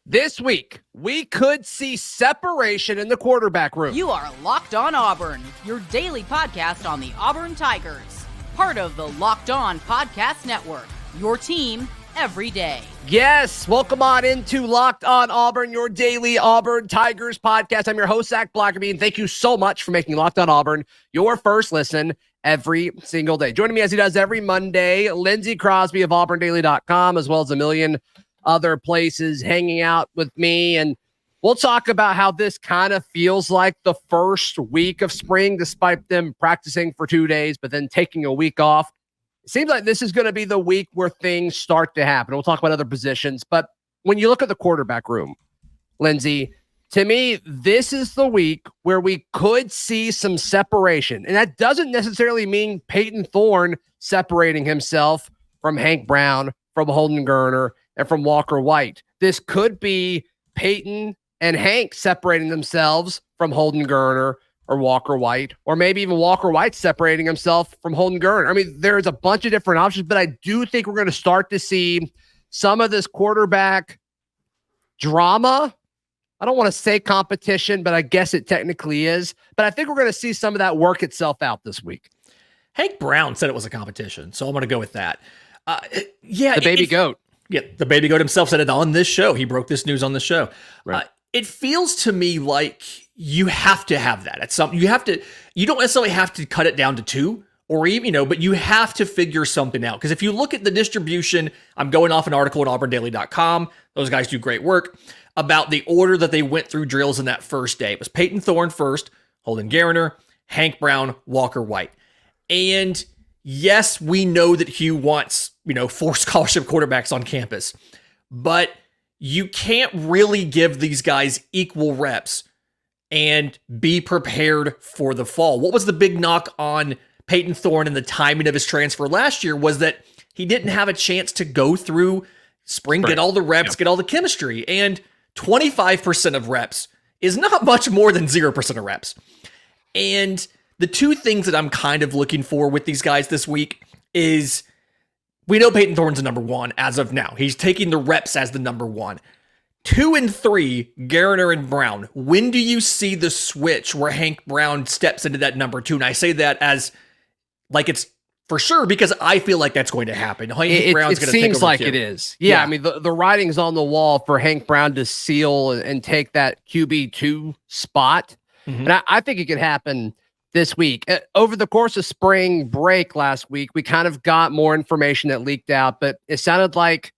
This week, we could see separation in the quarterback room. You are Locked On Auburn, your daily podcast on the Auburn Tigers. Part of the Locked On Podcast Network, your team every day. Yes, welcome on into Locked On Auburn, your daily Auburn Tigers podcast. I'm your host, Zac Blackerby, and thank you so much for making Locked On Auburn your first listen every single day. Joining me as he does every Monday, Lindsay Crosby of AuburnDaily.com, as well as a million other places, hanging out with me. And we'll talk about how this kind of feels like the first week of spring, despite them practicing for 2 days, but then taking a week off. It seems like this is going to be the week where things start to happen. We'll talk about other positions, but when you look at the quarterback room, Lindsay, to me, this is the week where we could see some separation. And that doesn't necessarily mean Payton Thorne separating himself from Hank Brown, from Holden Geriner, and from Walker White. This could be Payton and Hank separating themselves from Holden Geriner or Walker White, or maybe even Walker White separating himself from Holden Geriner. I mean, there's a bunch of different options, but I do think we're going to start to see some of this quarterback drama. I don't want to say competition, but I guess it technically is. But I think we're going to see some of that work itself out this week. Hank Brown said it was a competition, so I'm going to go with that. The baby goat. Yeah, the baby goat himself said it on this show. He broke this news on the show. Right. It feels to me like you have to have that. At some, you don't necessarily have to cut it down to two or even, but you have to figure something out. Because if you look at the distribution, I'm going off an article at AuburnDaily.com. Those guys do great work about the order that they went through drills in that first day. It was Payton Thorne first, Holden Geriner, Hank Brown, Walker White. And yes, we know that Hugh wants, 4 scholarship quarterbacks on campus, but you can't really give these guys equal reps and be prepared for the fall. What was the big knock on Payton Thorne and the timing of his transfer last year was that he didn't have a chance to go through spring, get all the reps, get all the chemistry, and 25% of reps is not much more than 0% of reps. And the two things that I'm kind of looking for with these guys this week is we know Payton Thorne's the number one as of now. He's taking the reps as the number one. 2 and 3, Geriner and Brown. When do you see the switch where Hank Brown steps into that number 2? And I say that as like it's for sure because I feel like that's going to happen. Hank Brown's going to take over. It seems like it is. Yeah, I mean, the writing's on the wall for Hank Brown to seal and take that QB2 spot. Mm-hmm. And I think it could happen this week. Over the course of spring break last week, we kind of got more information that leaked out, but it sounded like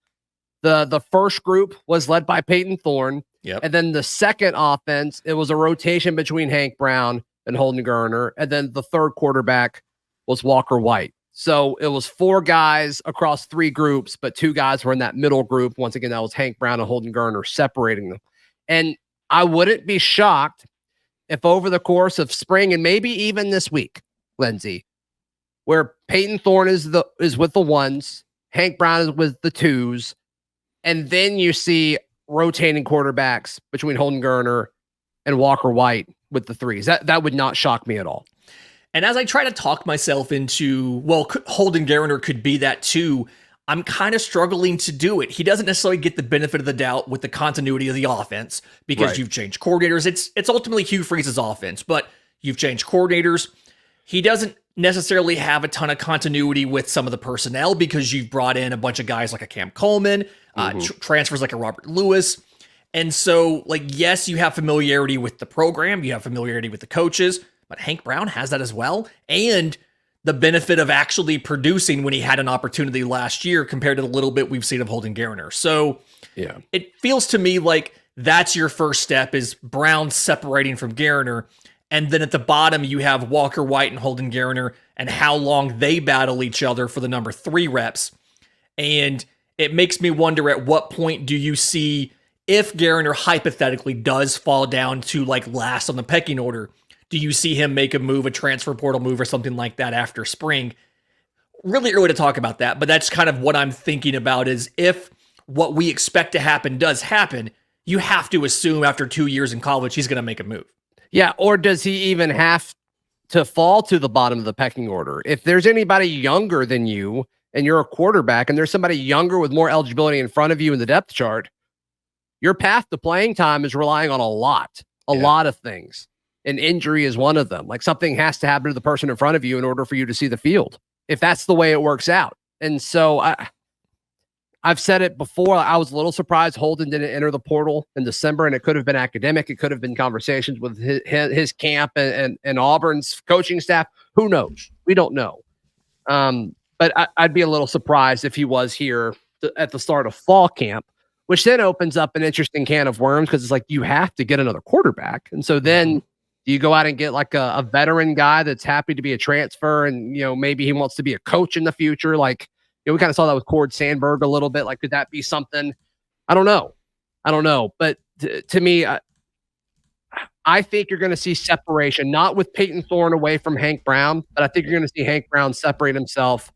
the first group was led by Payton Thorne. Yep. And then the second offense, it was a rotation between Hank Brown and Holden Geriner. And then the third quarterback was Walker White. So it was 4 guys across 3 groups, but 2 guys were in that middle group. Once again, that was Hank Brown and Holden Geriner separating them. And I wouldn't be shocked if over the course of spring and maybe even this week, Lindsay, where Payton Thorne is with the 1s, Hank Brown is with the 2s, and then you see rotating quarterbacks between Holden Geriner and Walker White with the 3s. That would not shock me at all. And as I try to talk myself into, Holden Geriner could be that too, I'm kind of struggling to do it. He doesn't necessarily get the benefit of the doubt with the continuity of the offense because you've changed coordinators. It's ultimately Hugh Freeze's offense, but you've changed coordinators. He doesn't necessarily have a ton of continuity with some of the personnel because you've brought in a bunch of guys like a Cam Coleman, transfers like a Robert Lewis. And so, yes, you have familiarity with the program. You have familiarity with the coaches, but Hank Brown has that as well. And the benefit of actually producing when he had an opportunity last year compared to the little bit we've seen of Holden Geriner. So it feels to me like that's your first step is Brown separating from Geriner. And then at the bottom, you have Walker White and Holden Geriner and how long they battle each other for the number 3 reps. And it makes me wonder at what point do you see if Geriner hypothetically does fall down to last on the pecking order, do you see him make a move, a transfer portal move or something like that after spring? Really early to talk about that, but that's kind of what I'm thinking about is if what we expect to happen does happen, you have to assume after 2 years in college, he's going to make a move. Yeah, or does he even have to fall to the bottom of the pecking order? If there's anybody younger than you and you're a quarterback and there's somebody younger with more eligibility in front of you in the depth chart, your path to playing time is relying on a lot of things. And injury is one of them. Like something has to happen to the person in front of you in order for you to see the field, if that's the way it works out. And so I've said it before. I was a little surprised Holden didn't enter the portal in December, and it could have been academic. It could have been conversations with his camp and Auburn's coaching staff. Who knows? We don't know. But I'd be a little surprised if he was here at the start of fall camp, which then opens up an interesting can of worms because it's like you have to get another quarterback. And so then do you go out and get like a veteran guy that's happy to be a transfer and, maybe he wants to be a coach in the future? Like, we kind of saw that with Cord Sandberg a little bit. Like, could that be something? I don't know. But to me, I think you're going to see separation, not with Payton Thorne away from Hank Brown, but I think you're going to see Hank Brown separate himself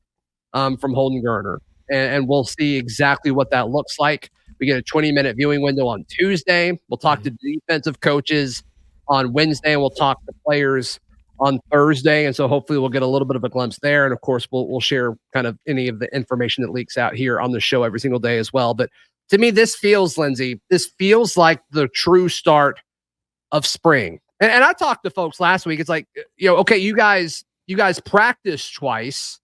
from Holden Geriner. And we'll see exactly what that looks like. We get a 20-minute viewing window on Tuesday. We'll talk to defensive coaches on Wednesday, and we'll talk to players on Thursday. And so hopefully we'll get a little bit of a glimpse there. And of course, we'll share kind of any of the information that leaks out here on the show every single day as well. But to me, Lindsay, this feels like the true start of spring. And I talked to folks last week. It's like, okay, you guys practice twice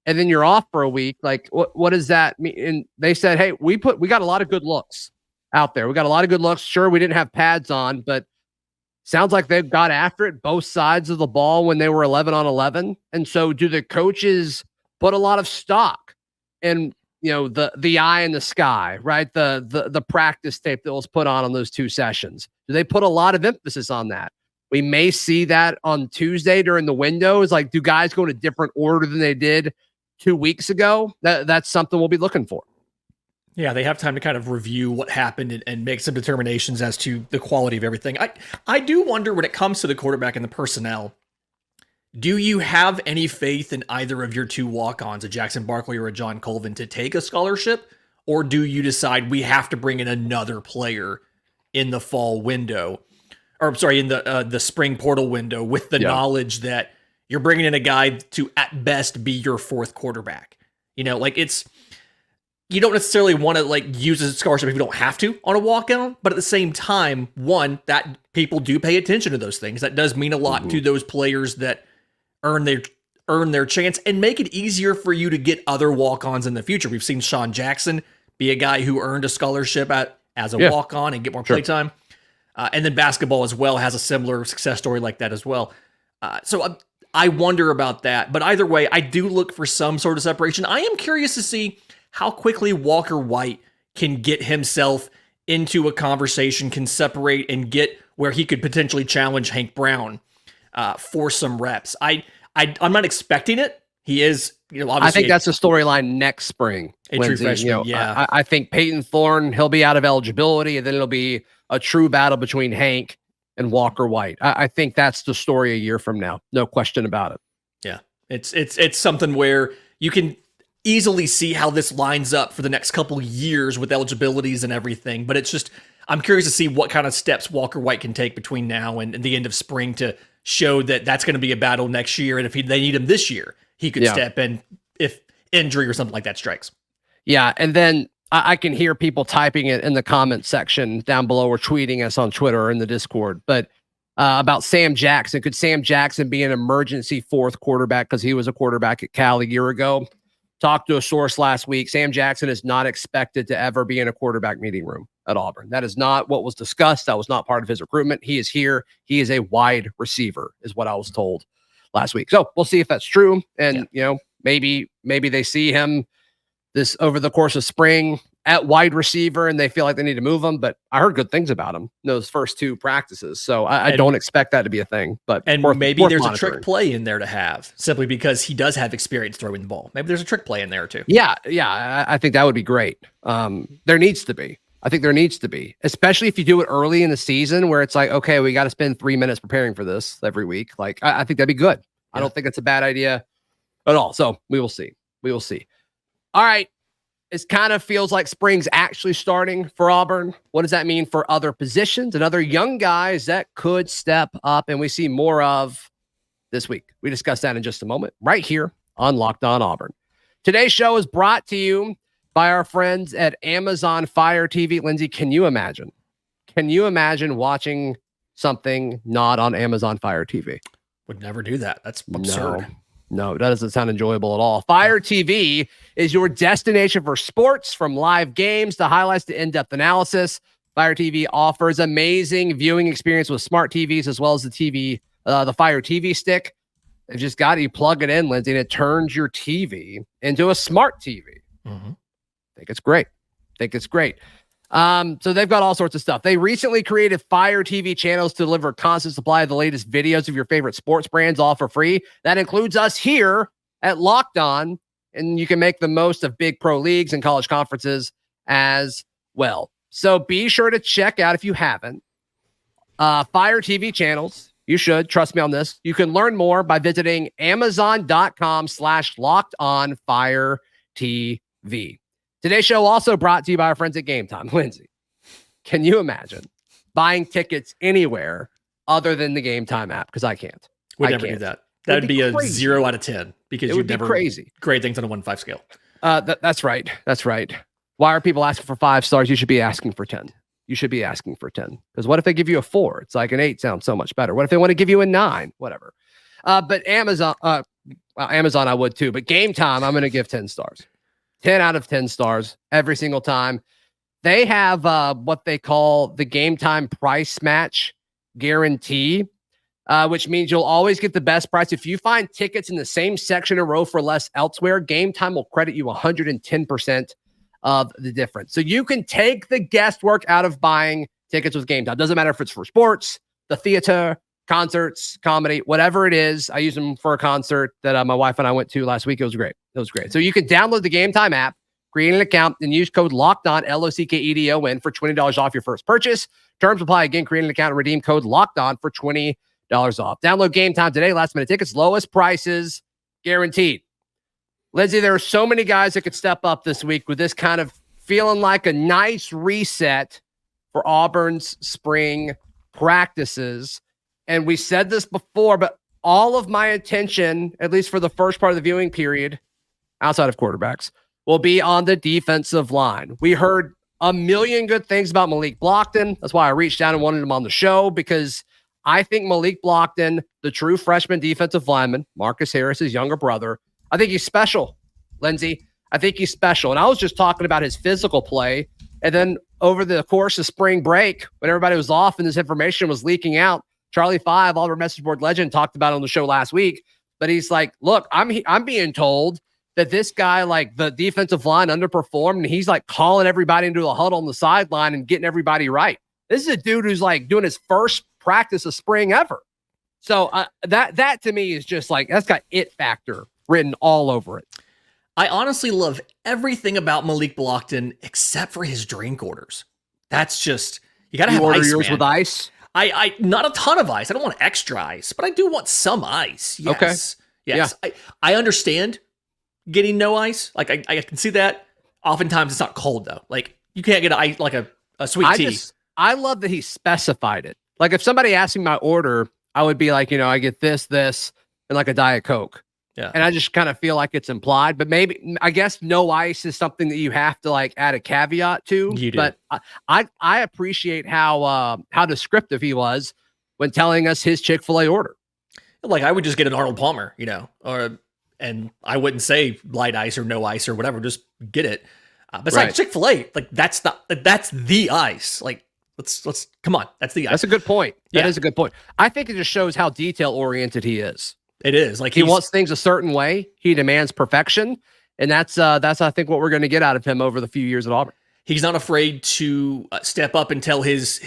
and then you're off for a week. Like, what does that mean? And they said, hey, we got a lot of good looks out there. We got a lot of good looks. Sure, we didn't have pads on, but sounds like they've got after it both sides of the ball when they were 11 on 11. And so do the coaches put a lot of stock in, the eye in the sky, right? The practice tape that was put on those two sessions? Do they put a lot of emphasis on that? We may see that on Tuesday during the windows. Like, do guys go in a different order than they did 2 weeks ago? That's something we'll be looking for. Yeah, they have time to kind of review what happened and make some determinations as to the quality of everything. I do wonder when it comes to the quarterback and the personnel, do you have any faith in either of your two walk-ons, a Jackson Barkley or a John Colvin, to take a scholarship? Or do you decide we have to bring in another player in the fall window? Or I'm sorry, in the spring portal window with the knowledge that you're bringing in a guy to at best be your fourth quarterback? You don't necessarily want to use a scholarship if you don't have to on a walk-on, but at the same time, that people do pay attention to those things. That does mean a lot to those players that earn their chance and make it easier for you to get other walk-ons in the future. We've seen Sean Jackson be a guy who earned a scholarship as a walk-on and get more playtime. And then basketball as well has a similar success story like that as well. So I wonder about that. But either way, I do look for some sort of separation. I am curious to see how quickly Walker White can get himself into a conversation, can separate and get where he could potentially challenge Hank Brown for some reps. I'm not expecting it. He is, obviously. I think that's the storyline next spring. A true freshman, I think Payton Thorne, he'll be out of eligibility, and then it'll be a true battle between Hank and Walker White. I think that's the story a year from now. No question about it. Yeah, it's something where you can easily see how this lines up for the next couple years with eligibilities and everything. But it's just, I'm curious to see what kind of steps Walker White can take between now and the end of spring to show that that's going to be a battle next year. And if they need him this year, he could step in if injury or something like that strikes. Yeah. And then I can hear people typing it in the comment section down below or tweeting us on Twitter or in the Discord, but about Sam Jackson. Could Sam Jackson be an emergency fourth quarterback because he was a quarterback at Cal a year ago? Talked to a source last week. Sam Jackson is not expected to ever be in a quarterback meeting room at Auburn. That is not what was discussed. That was not part of his recruitment. He is here. He is a wide receiver, is what I was told last week. So we'll see if that's true. And, maybe they see him this over the course of spring at wide receiver and they feel like they need to move him. But I heard good things about him in those first two practices. So I don't expect that to be a thing. But maybe there's a trick play in there to have simply because he does have experience throwing the ball. Maybe there's a trick play in there too. Yeah. I think that would be great. There needs to be. I think there needs to be, especially if you do it early in the season where it's like, okay, we got to spend 3 minutes preparing for this every week. Like, I think that'd be good. Yeah. I don't think it's a bad idea at all. So we will see. All right. It kind of feels like spring's actually starting for Auburn. What does that mean for other positions and other young guys that could step up and we see more of this week? We discuss that in just a moment right here on Locked On Auburn. Today's show is brought to you by our friends at Amazon Fire TV. Lindsay, can you imagine? Can you imagine watching something not on Amazon Fire TV? Would never do that. That's absurd. No, that doesn't sound enjoyable at all. Fire TV is your destination for sports, from live games to highlights to in-depth analysis. Fire TV offers amazing viewing experience with smart TVs, as well as the Fire TV stick. They've just got you plug it in, Lindsay, and it turns your TV into a smart TV. Mm-hmm. I think it's great. So they've got all sorts of stuff. They recently created Fire TV channels to deliver a constant supply of the latest videos of your favorite sports brands, all for free. That includes us here at Locked On, and you can make the most of big pro leagues and college conferences as well. So be sure to check out, if you haven't, Fire TV channels. You should. Trust me on this. You can learn more by visiting amazon.com/LockedOnFireTV. Today's show also brought to you by our friends at Game Time. Lindsay, can you imagine buying tickets anywhere other than the Game Time app? Because I can't. Would never do that. That would be a 0 out of 10 because you'd never grade things on a 1-5 scale. That's right. That's right. Why are people asking for 5 stars? You should be asking for 10. You should be asking for 10. Because what if they give you a 4? It's like an 8 sounds so much better. What if they want to give you a 9? Whatever. But Amazon, Amazon, I would too. But Game Time, I'm going to give 10 stars. 10 out of 10 stars every single time. They have what they call the Game Time price match guarantee, which means you'll always get the best price. If you find tickets in the same section or row for less elsewhere, Game Time will credit you 110% of the difference. So you can take the guesswork out of buying tickets with Game Time. Doesn't matter if it's for sports, the theater, concerts, comedy, whatever it is. I used them for a concert that my wife and I went to last week. It was great. So you can download the Game Time app, create an account, and use code LOCKEDON, LOCKEDON, for $20 off your first purchase. Terms apply. Again, create an account and redeem code LOCKEDON for $20 off. Download Game Time today. Last minute tickets, lowest prices guaranteed. Lindsay, there are so many guys that could step up this week with this kind of feeling like a nice reset for Auburn's spring practices. And we said this before, but all of my attention, at least for the first part of the viewing period, outside of quarterbacks, will be on the defensive line. We heard a million good things about Malik Blockton. That's why I reached out and wanted him on the show, because I think Malik Blockton, the true freshman defensive lineman, Marcus Harris's younger brother, I think he's special, Lindsay. I think he's special. And I was just talking about his physical play. And then over the course of spring break, when everybody was off and this information was leaking out, Charlie Five, Auburn message board legend, talked about it on the show last week. But he's like, look, I'm being told that this guy, like, the defensive line underperformed, and he's like calling everybody into a huddle on the sideline and getting everybody right. This is a dude who's like doing his first practice of spring ever. So that to me is just like, that's got it factor written all over it. I honestly love everything about Malik Blockton except for his drink orders. That's just, you got to have ice, yours man. With ice. I not a ton of ice. I don't want extra ice, but I do want some ice. Yes. Okay. Yes. Yeah. I understand getting no ice. Like I can see that. Oftentimes it's not cold though. Like you can't get a sweet tea. I love that he specified it. Like if somebody asked me my order, I would be like, I get this, and like a Diet Coke. Yeah. And I just kind of feel like it's implied, but maybe, I guess no ice is something that you have to like add a caveat to. You do. But I appreciate how descriptive he was when telling us his Chick-fil-A order. Like I would just get an Arnold Palmer, and I wouldn't say light ice or no ice or whatever, just get it. Besides right. Chick-fil-A, like that's the ice. Like let's come on. That's the ice. That's a good point. That Yeah. is a good point. I think it just shows how detail oriented he is. It is like he wants things a certain way. He demands perfection. And that's I think what we're going to get out of him over the few years at Auburn. He's not afraid to step up and tell his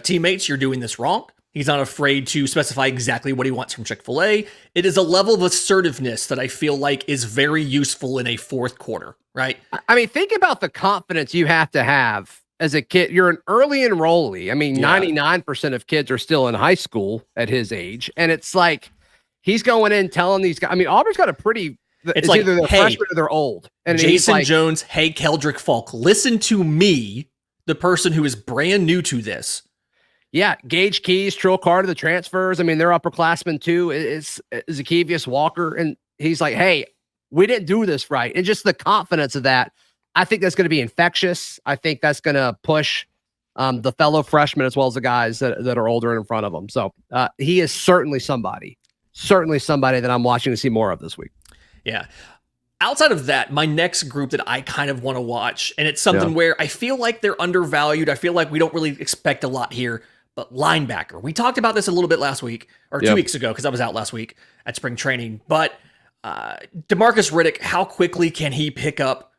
teammates, you're doing this wrong. He's not afraid to specify exactly what he wants from Chick-fil-A. It is a level of assertiveness that I feel like is very useful in a fourth quarter, right? I mean, think about the confidence you have to have as a kid. You're an early enrollee. I mean, 99% of kids are still in high school at his age. And it's like, he's going in telling these guys, I mean, Auburn's got a pretty, it's like, either they're freshmen or they're old. And Jason Jones, hey, Keldrick Falk, listen to me, the person who is brand new to this. Yeah, Gage Keys, Trill Carter, the transfers. I mean, they're upperclassmen too. It's Zacchaeus Walker. And he's like, hey, we didn't do this right. And just the confidence of that, I think that's going to be infectious. I think that's going to push the fellow freshmen as well as the guys that are older in front of him. So he is certainly somebody that I'm watching to see more of this week. Yeah. Outside of that, my next group that I kind of want to watch, and it's something where I feel like they're undervalued. I feel like we don't really expect a lot here, but linebacker. We talked about this a little bit last week, or 2 weeks ago, because I was out last week at spring training. But DeMarcus Riddick, how quickly can he pick up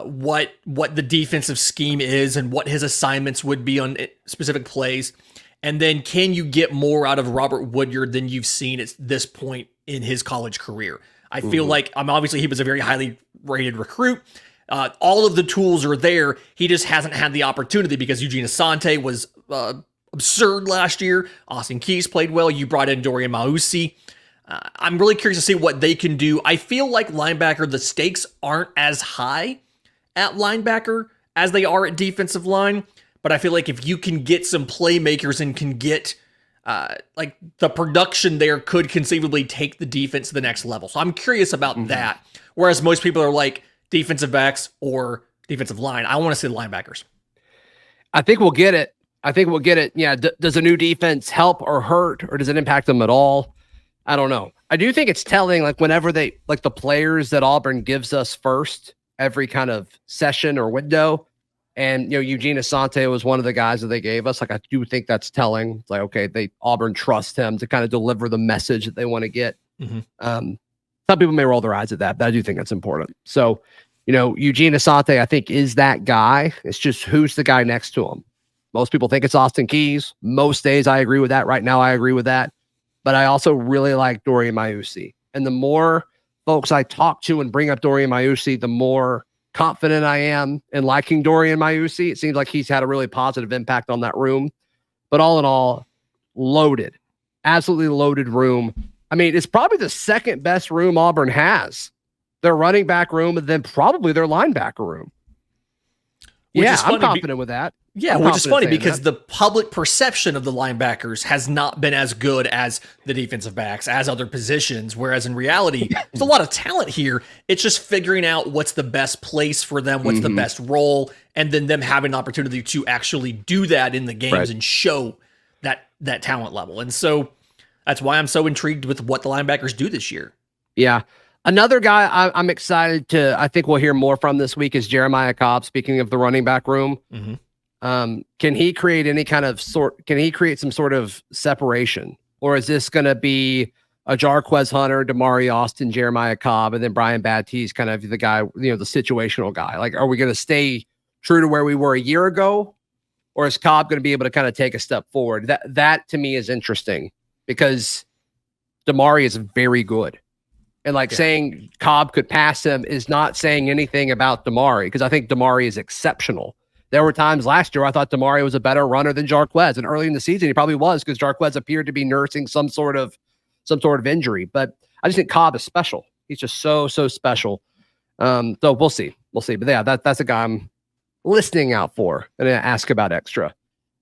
what the defensive scheme is and what his assignments would be on specific plays? And then can you get more out of Robert Woodyard than you've seen at this point in his college career? I feel like obviously he was a very highly rated recruit. All of the tools are there. He just hasn't had the opportunity because Eugene Asante was absurd last year. Austin Keys played well. You brought in Dorian Mausi. I'm really curious to see what they can do. I feel like linebacker, the stakes aren't as high at linebacker as they are at defensive line. But I feel like if you can get some playmakers and can get like the production there could conceivably take the defense to the next level. So I'm curious about that. Whereas most people are like defensive backs or defensive line. I want to see the linebackers. I think we'll get it. Yeah. Does a new defense help or hurt, or does it impact them at all? I don't know. I do think it's telling, like whenever they, like the players that Auburn gives us first, every kind of session or window. And, Eugene Asante was one of the guys that they gave us. Like, I do think that's telling. It's like, okay, Auburn trusts him to kind of deliver the message that they want to get. Some people may roll their eyes at that, but I do think that's important. So, Eugene Asante, I think, is that guy. It's just who's the guy next to him. Most people think it's Austin Keys. Most days I agree with that. Right now I agree with that. But I also really like Dorian Mausi. And the more folks I talk to and bring up Dorian Mausi, the more confident I am in liking Dorian Mausi. It seems like he's had a really positive impact on that room. But all in all, loaded. Absolutely loaded room. I mean, it's probably the second best room Auburn has. Their running back room and then probably their linebacker room. I'm confident with that. Yeah, which is funny because the public perception of the linebackers has not been as good as the defensive backs, as other positions, whereas in reality, there's a lot of talent here. It's just figuring out what's the best place for them, what's the best role, and then them having an opportunity to actually do that in the games and show that talent level. And so that's why I'm so intrigued with what the linebackers do this year. Yeah. Another guy I'm excited to, I think we'll hear more from this week is Jeremiah Cobb, speaking of the running back room. Can he create can he create some sort of separation? Or is this going to be a Jarquez Hunter, Damari Austin, Jeremiah Cobb, and then Brian Batiste kind of the guy, the situational guy? Like, are we going to stay true to where we were a year ago? Or is Cobb going to be able to kind of take a step forward? That to me is interesting because Damari is very good. And saying Cobb could pass him is not saying anything about Damari, because I think Damari is exceptional. There were times last year I thought Damari was a better runner than Jarquez, and early in the season he probably was because Jarquez appeared to be nursing some sort of injury. But I just think Cobb is special. He's just so special. So we'll see. But yeah, that's a guy I'm listening out for and gonna ask about extra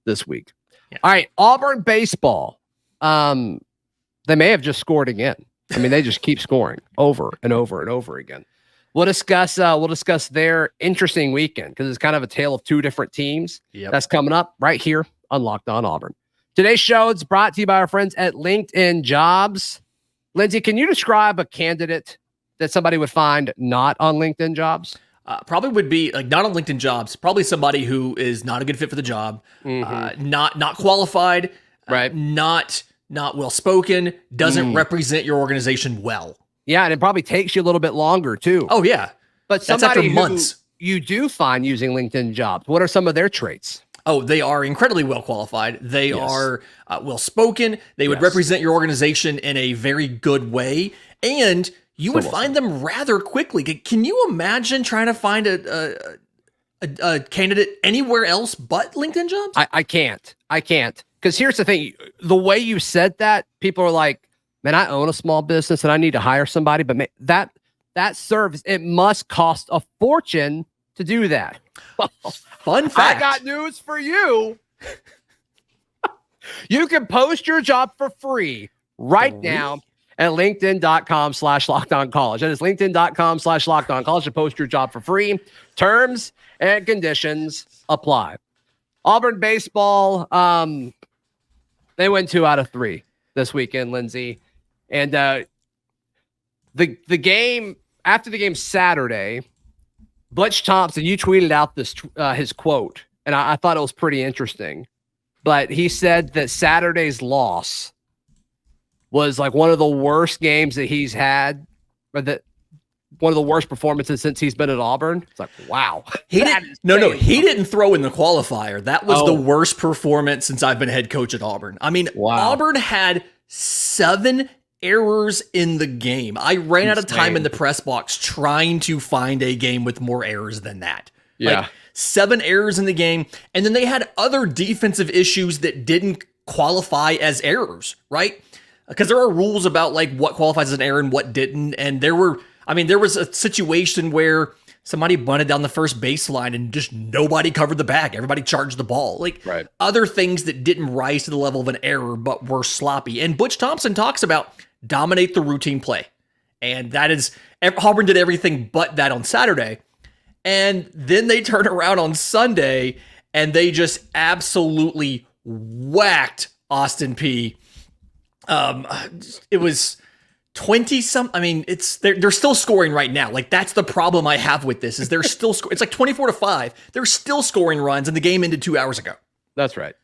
this week. Yeah. All right, Auburn baseball. They may have just scored again. I mean, they just keep scoring over and over and over again. We'll discuss their interesting weekend because it's kind of a tale of two different teams. That's coming up right here on Locked On Auburn. Today's show is brought to you by our friends at LinkedIn Jobs. Lindsay, can you describe a candidate that somebody would find not on LinkedIn Jobs? Probably would be not on LinkedIn Jobs. Probably somebody who is not a good fit for the job, not qualified, right? Not well spoken, doesn't represent your organization well. Yeah, and it probably takes you a little bit longer too. Oh yeah, but somebody months you do find using LinkedIn Jobs. What are some of their traits? Oh, they are incredibly well qualified. They are well spoken. They would represent your organization in a very good way, and you would find them rather quickly. Can you imagine trying to find a candidate anywhere else but LinkedIn Jobs? I can't. Because here's the thing. The way you said that, people are like, man, I own a small business and I need to hire somebody. But that service, it must cost a fortune to do that. Fun fact. I got news for you. You can post your job for free right now at linkedin.com/lockedoncollege. That is linkedin.com/lockedoncollege to post your job for free. Terms and conditions apply. Auburn baseball, they went 2 out of 3 this weekend, Lindsay. And the game, after the game Saturday, Butch Thompson, you tweeted out this his quote, and I thought it was pretty interesting. But he said that Saturday's loss was like one of the worst games that he's had, or that one of the worst performances since he's been at Auburn. It's like, wow. He didn't throw in the qualifier. That was the worst performance since I've been head coach at Auburn. I mean, wow. Auburn had 7 errors in the game. I ran out of time in the press box trying to find a game with more errors than that. Yeah. Like 7 errors in the game. And then they had other defensive issues that didn't qualify as errors, right? Because there are rules about like what qualifies as an error and what didn't. And there was a situation where somebody bunted down the first baseline and just nobody covered the bag. Everybody charged the ball. Like other things that didn't rise to the level of an error, but were sloppy. And Butch Thompson talks about dominate the routine play. And that is, Auburn did everything but that on Saturday. And then they turn around on Sunday and they just absolutely whacked Austin Peay. It was 20-some. I mean, they're still scoring right now. Like that's the problem I have with this is they're still scoring. It's like 24-5. They're still scoring runs, and the game ended 2 hours ago. That's right.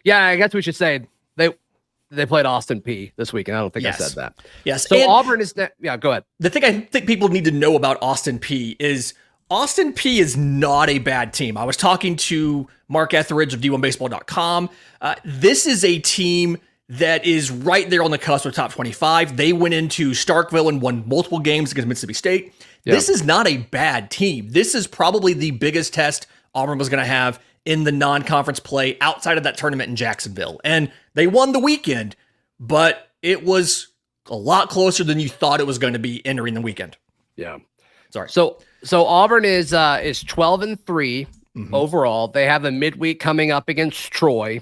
Yeah, I guess we should say they played Austin Peay this weekend. I don't think I said that. Yes. So Auburn is go ahead. The thing I think people need to know about Austin Peay is Austin Peay is not a bad team. I was talking to Mark Etheridge of D1Baseball.com. This is a team that is right there on the cusp of top 25. They went into Starkville and won multiple games against Mississippi State. Yep. This is not a bad team. This is probably the biggest test Auburn was going to have in the non-conference play outside of that tournament in Jacksonville. And they won the weekend, but it was a lot closer than you thought it was going to be entering the weekend. Yeah. Sorry. So Auburn is 12-3 overall. They have a midweek coming up against Troy.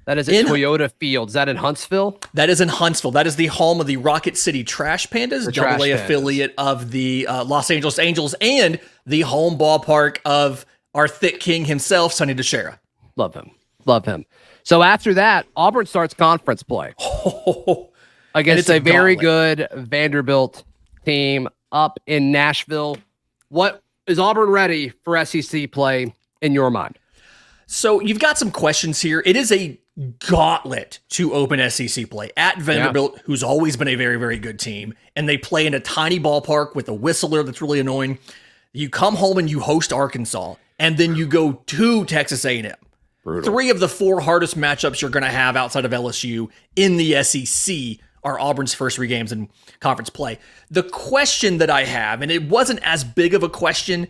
That is at Toyota Field. Is that in Huntsville? That is in Huntsville. That is the home of the Rocket City Trash Pandas, AA affiliate of the Los Angeles Angels, and the home ballpark of our thick king himself, Sonny DeShera. Love him. So after that, Auburn starts conference play against a very good Vanderbilt team up in Nashville. What is Auburn ready for SEC play in your mind? So you've got some questions here. It is a gauntlet to open SEC play at Vanderbilt, who's always been a very, very good team. And they play in a tiny ballpark with a whistler that's really annoying. You come home and you host Arkansas, and then you go to Texas A&M. Brutal. 3 of the 4 hardest matchups you're going to have outside of LSU in the SEC are Auburn's first 3 games in conference play. The question that I have, and it wasn't as big of a question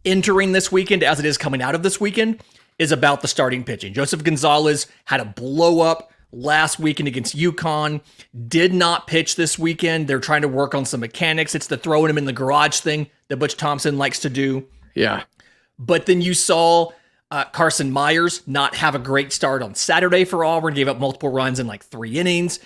entering this weekend as it is coming out of this weekend, is about the starting pitching. Joseph Gonzalez had a blow up last weekend against UConn, did not pitch this weekend. They're trying to work on some mechanics. It's the throwing him in the garage thing that Butch Thompson likes to do. Yeah. But then you saw Carson Myers not have a great start on Saturday for Auburn, gave up multiple runs in like 3 innings.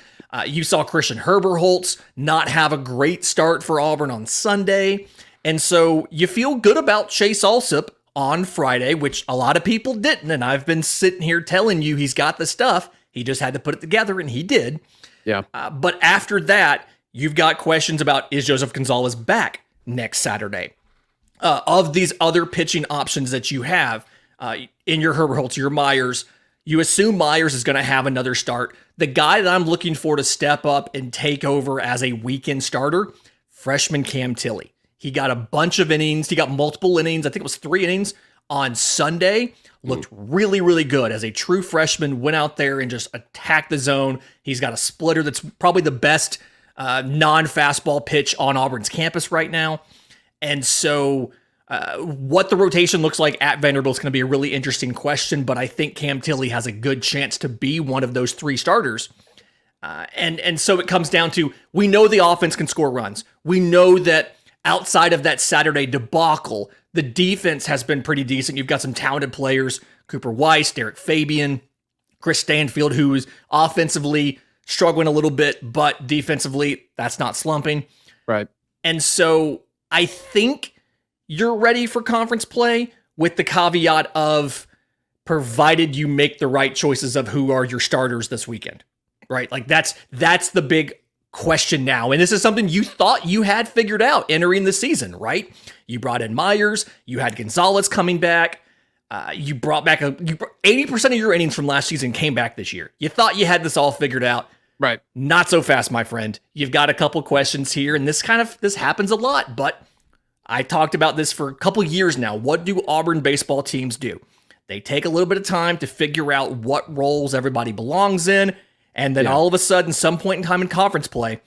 You saw Christian Herberholtz not have a great start for Auburn on Sunday. And so you feel good about Chase Alsop on Friday, which a lot of people didn't. And I've been sitting here telling you he's got the stuff. He just had to put it together, and he did. Yeah. But after that, you've got questions about, is Joseph Gonzalez back next Saturday? Of these other pitching options that you have in your Herberholtz, your Myers, you assume Myers is going to have another start. The guy that I'm looking for to step up and take over as a weekend starter, freshman Cam Tilley. He got a bunch of innings. He got multiple innings. I think it was 3 innings on Sunday. Looked really, really good as a true freshman. Went out there and just attacked the zone. He's got a splitter that's probably the best non-fastball pitch on Auburn's campus right now. And so what the rotation looks like at Vanderbilt is going to be a really interesting question, but I think Cam Tilley has a good chance to be one of those 3 starters. And so it comes down to, we know the offense can score runs. We know that outside of that Saturday debacle, the defense has been pretty decent. You've got some talented players, Cooper Weiss, Derek Fabian, Chris Stanfield, who is offensively struggling a little bit, but defensively, that's not slumping. Right. And so I think you're ready for conference play with the caveat of provided you make the right choices of who are your starters this weekend, right? Like that's the big question now. And this is something you thought you had figured out entering the season, right? You brought in Myers, you had Gonzalez coming back. You brought back 80% of your innings from last season came back this year. You thought you had this all figured out. Right. Not so fast, my friend. You've got a couple questions here, and this happens a lot, but I talked about this for a couple years now. What do Auburn baseball teams do? They take a little bit of time to figure out what roles everybody belongs in, and then all of a sudden, some point in time in conference play,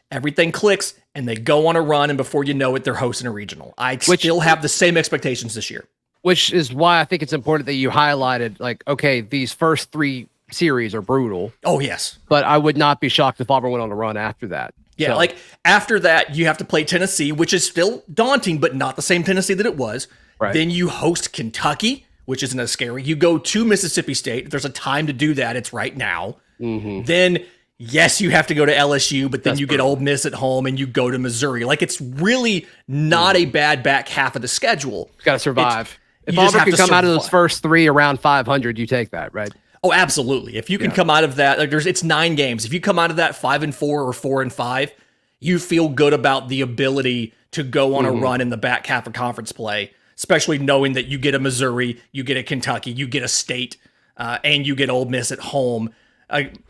everything clicks, and they go on a run, and before you know it, they're hosting a regional. I still have the same expectations this year. Which is why I think it's important that you highlighted, like, okay, these first 3 series are brutal. Oh, yes. But I would not be shocked if Auburn went on a run after that. Yeah, like after that, you have to play Tennessee, which is still daunting, but not the same Tennessee that it was. Right. Then you host Kentucky, which isn't as scary. You go to Mississippi State. If there's a time to do that, it's right now. Mm-hmm. Then, yes, you have to go to LSU, but then you get Ole Miss at home and you go to Missouri. Like, it's really not a bad back half of the schedule. Got to survive. If Auburn can come out of those first 3 around 500, you take that, right? Oh, absolutely. If you can come out of that, like it's 9 games. If you come out of that 5-4 or 4-5, you feel good about the ability to go on a run in the back half of conference play, especially knowing that you get a Missouri, you get a Kentucky, you get a State, and you get Ole Miss at home.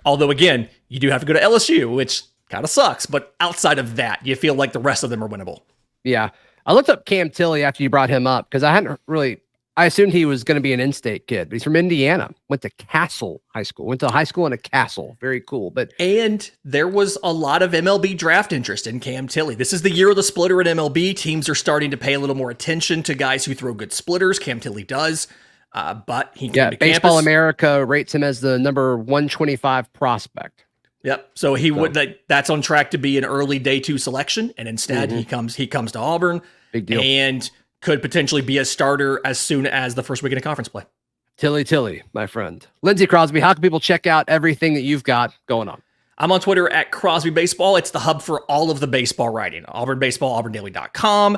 Although, again, you do have to go to LSU, which kind of sucks. But outside of that, you feel like the rest of them are winnable. Yeah. I looked up Cam Tilley after you brought him up because I assumed he was going to be an in-state kid, but he's from Indiana. Went to Castle High School. Went to high school in a castle. Very cool. And there was a lot of MLB draft interest in Cam Tilley. This is the year of the splitter in MLB. Teams are starting to pay a little more attention to guys who throw good splitters. Cam Tilley does. But he came to Baseball campus. America rates him as the number 125 prospect. Yep. So that's on track to be an early day 2 selection. And instead he comes to Auburn. Big deal. And could potentially be a starter as soon as the first weekend of conference play. Tilly, my friend. Lindsay Crosby, how can people check out everything that you've got going on? I'm on Twitter at Crosby Baseball. It's the hub for all of the baseball writing. Auburn Baseball, auburndaily.com.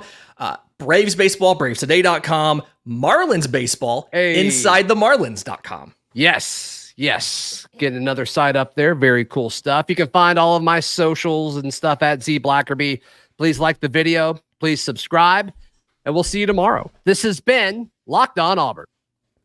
Braves Baseball, bravestoday.com. Marlins Baseball, insidethemarlins.com. Yes. Getting another site up there. Very cool stuff. You can find all of my socials and stuff at Z Blackerby. Please like the video. Please subscribe. And we'll see you tomorrow. This has been Locked On Auburn.